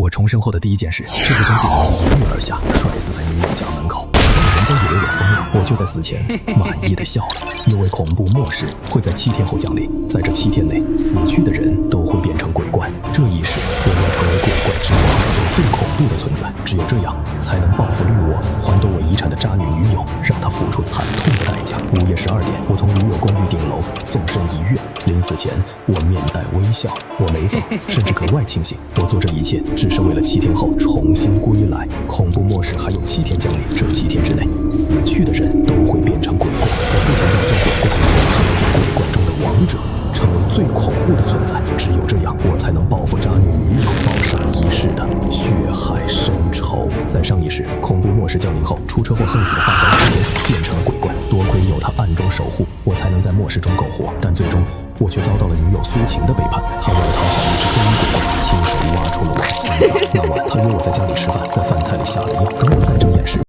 我重生后的第一件事就是从顶楼一跃而下，摔死在女友家门口。人都以为我疯了，我就在死前满意的笑了，因为恐怖末世会在7天后降临，在这7天内，死去的人都会变成鬼怪。这一世，我要成为鬼怪之王，做最恐怖的存在。只有这样，才能报复绿我，还夺我遗产的渣女女友，让她付出惨痛的代价。午夜12点，我从女友公寓顶楼纵身一跃，临死前，我面带微笑，我没疯，甚至格外清醒。我做这一切，只是为了7天后重新归来。恐怖末世还有7天降临，这7天之内，死去的人都会变成鬼怪。我不仅要做鬼怪，还要做鬼怪中的王者，成为最恐怖的存在。只有这样，我才能报复渣女女友，报上一世的血海深仇。在上一世，恐怖末世降临后，出车祸横死的发小陈年变成了鬼怪，多亏有他暗中守护，我才能在末世中苟活。但最终，我却遭到了女友苏晴的背叛。她为了讨好一只黑衣鬼怪，亲手挖出了我的心脏。那晚，她约我在家里吃饭，在饭菜里下了药，等我再睁眼时，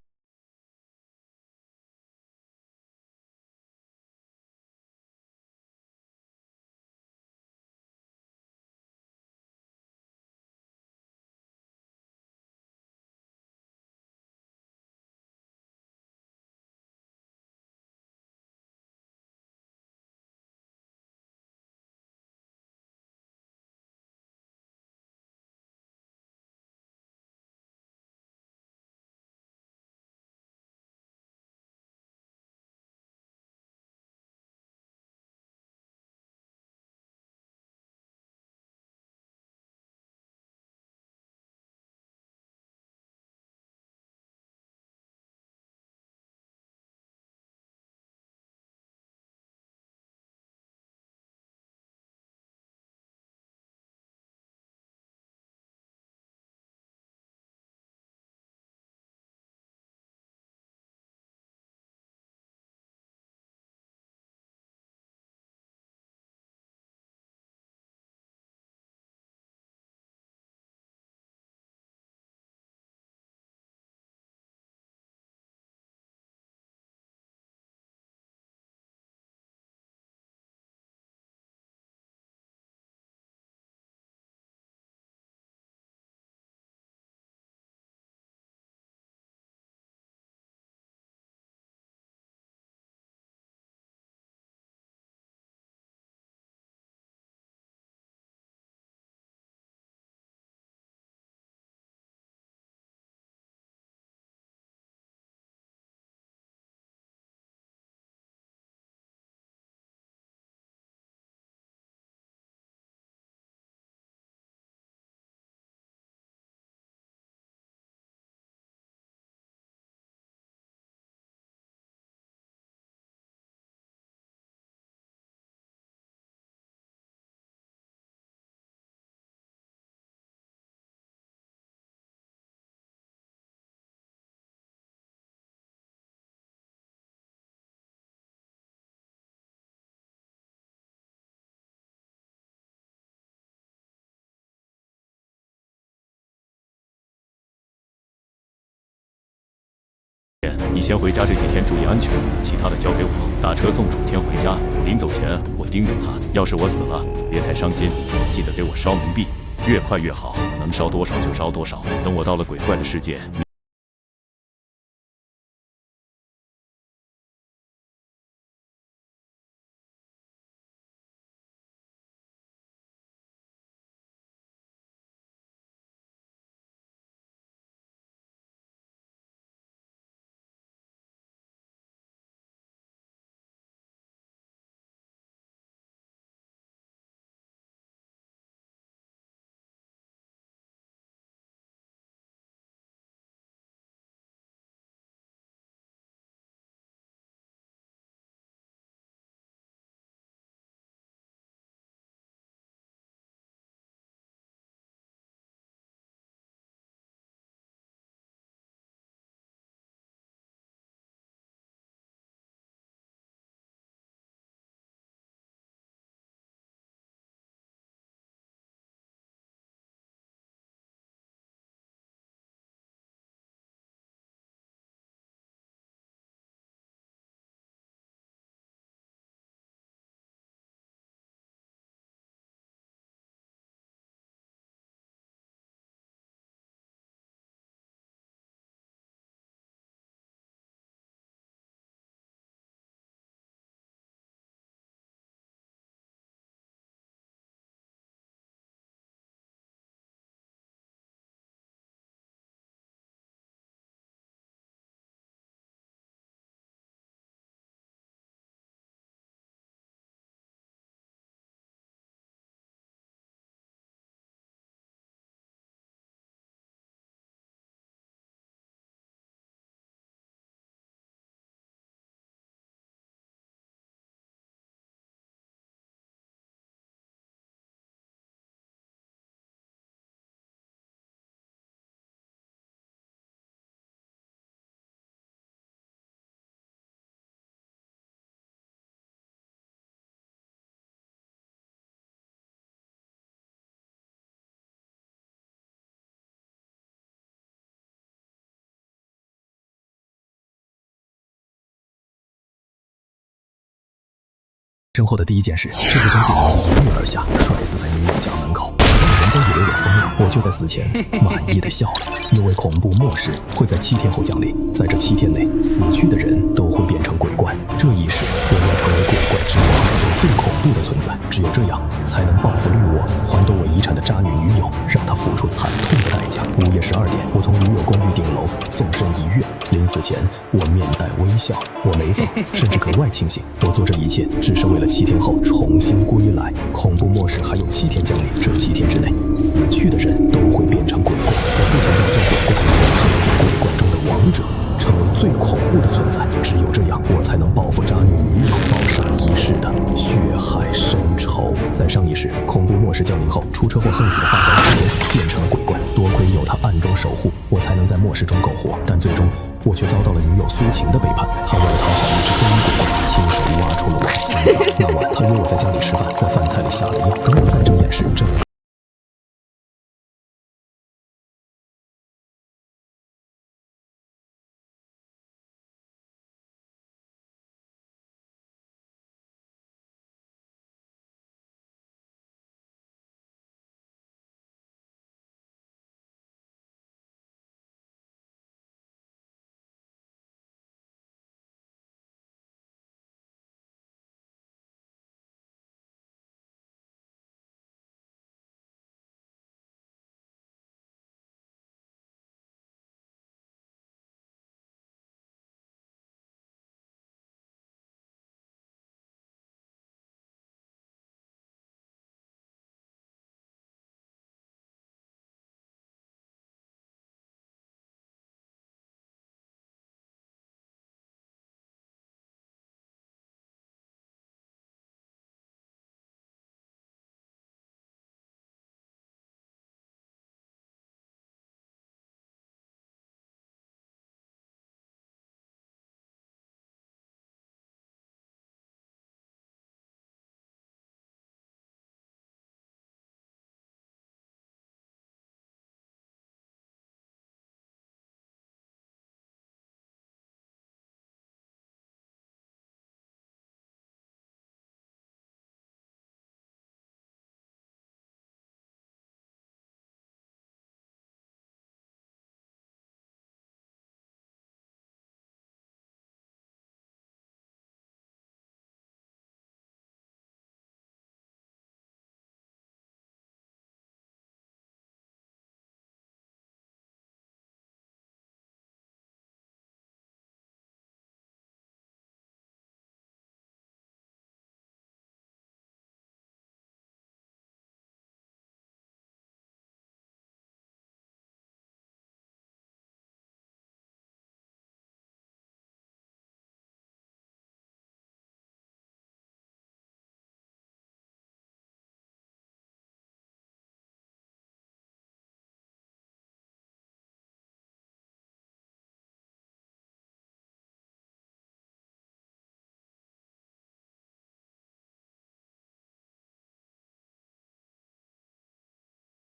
你先回家，这几天注意安全，其他的交给我。打车送楚天回家，临走前我叮嘱他，要是我死了，别太伤心，记得给我烧冥币，越快越好，能烧多少就烧多少。等我到了鬼怪的世界。身后的第一件事就是从顶楼一跃而下，摔死在女友家门口。人都以为我疯了，我就在死前满意的笑了，因为恐怖末世会在7天后降临，在这7天内，死去的人都会变成鬼怪。这一世，我要成为鬼怪之王，做最恐怖的存在。只有这样，才能报复绿我，还夺我遗产的渣女女友，让她付出惨痛的代价。午夜12点，我从女友公寓顶楼纵身一跃，临死前，我面带微笑，我没疯，甚至格外清醒。我做这一切，只是为了7天后重新归来。恐怖末世还有7天降临，这7天之内，死去的人都会变成鬼怪。我不仅要做鬼怪，还要做鬼怪中的王者，成为最恐怖的存在。只有这样，我才能报复渣女女友，报上一世的血海深仇。在上一世恐怖末世降临后，出车祸横死的发小楚言变成了鬼怪，多亏有他暗中守护，我才能在末世中苟活。但最终，我却遭到了女友苏晴的背叛。她为了讨好一只黑衣鬼怪，亲手挖出了我的心脏。那晚，她约我在家里吃饭，在饭菜里下了药。等我再睁眼时，整个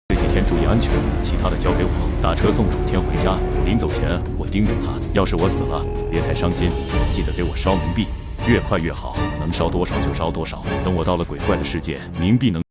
这几天注意安全，其他的交给我。打车送楚天回家，临走前我叮嘱他，要是我死了，别太伤心，记得给我烧冥币，越快越好，能烧多少就烧多少。等我到了鬼怪的世界，冥币能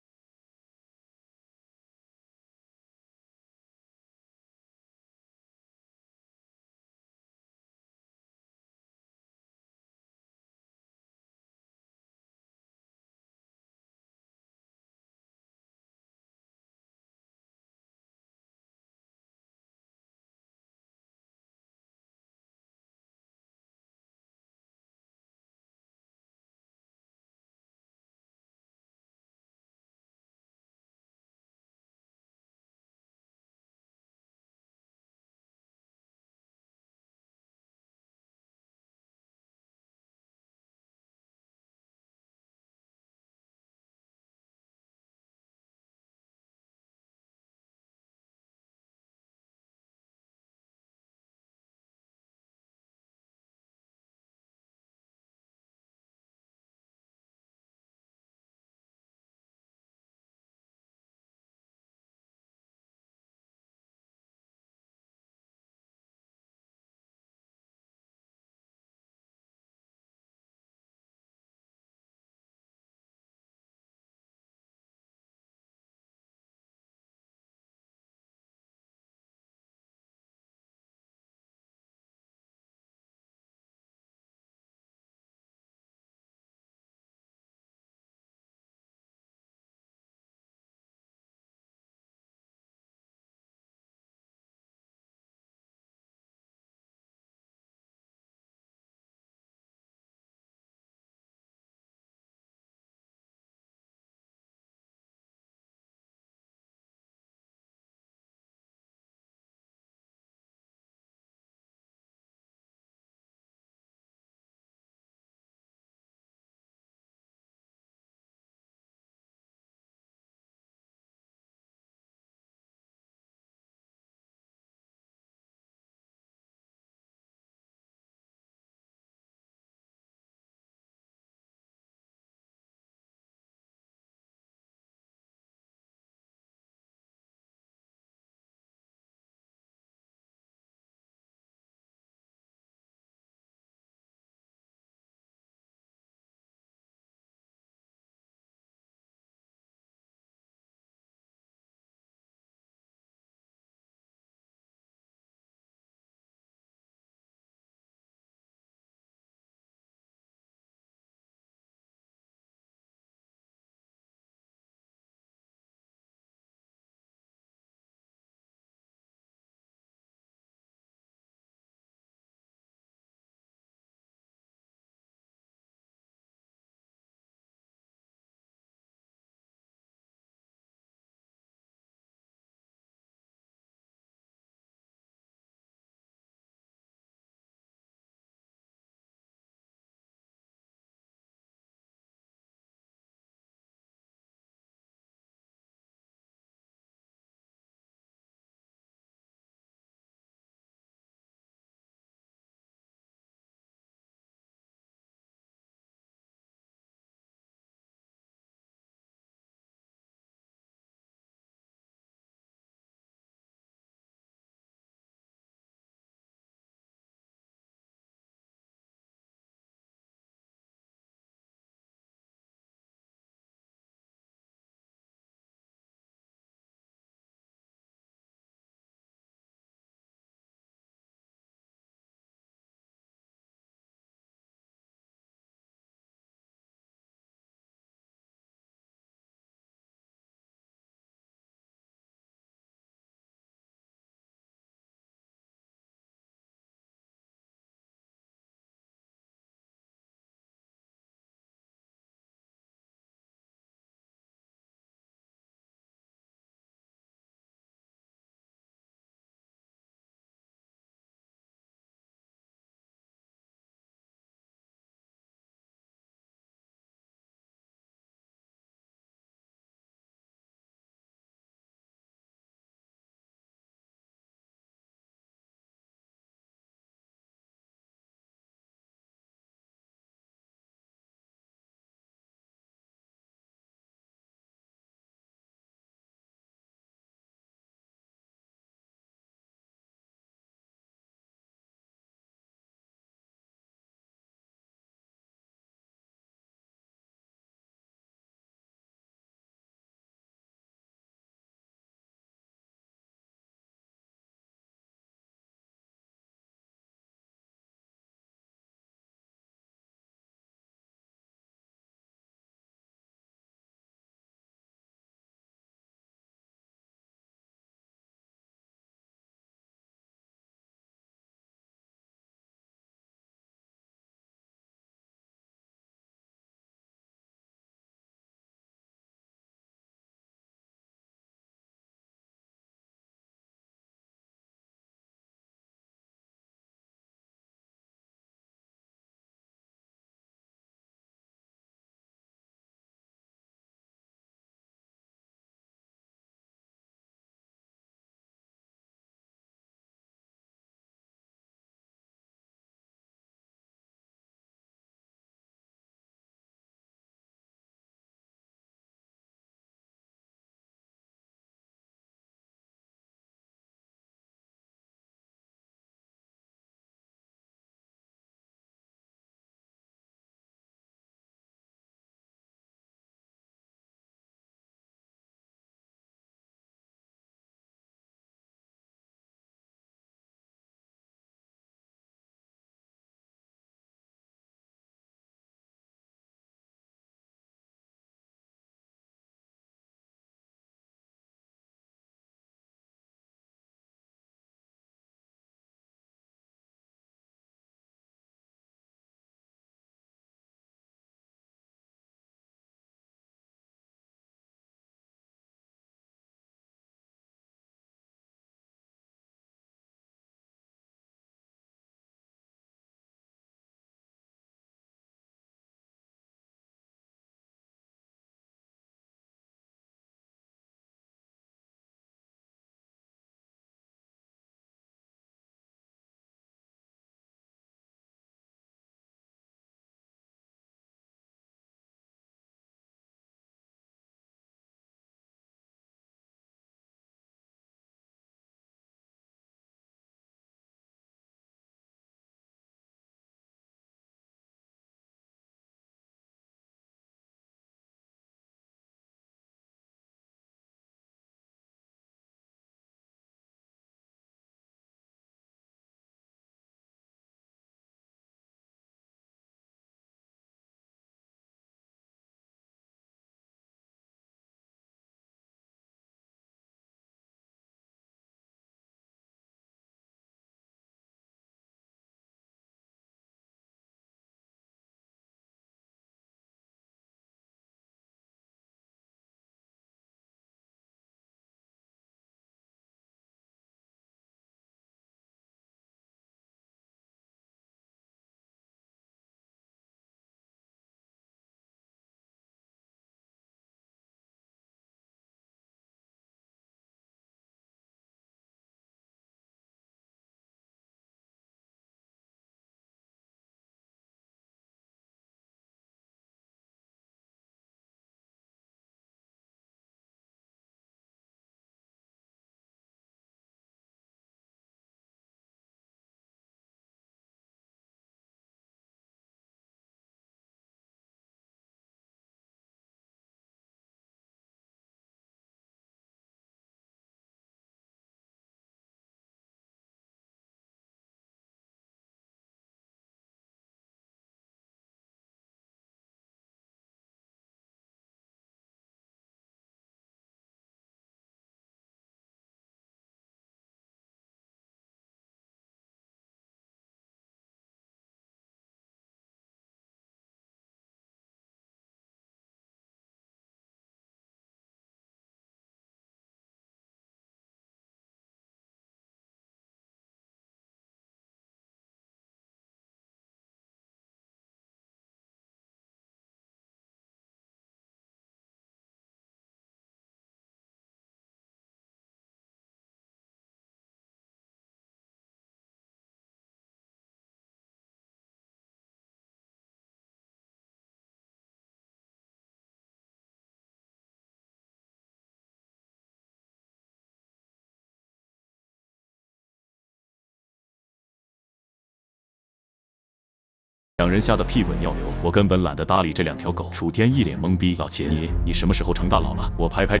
两人吓得屁滚尿流，我根本懒得搭理这两条狗。楚天一脸懵逼，老秦，你什么时候成大佬了？我拍拍。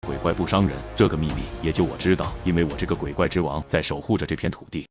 鬼怪不伤人，这个秘密也就我知道，因为我这个鬼怪之王在守护着这片土地。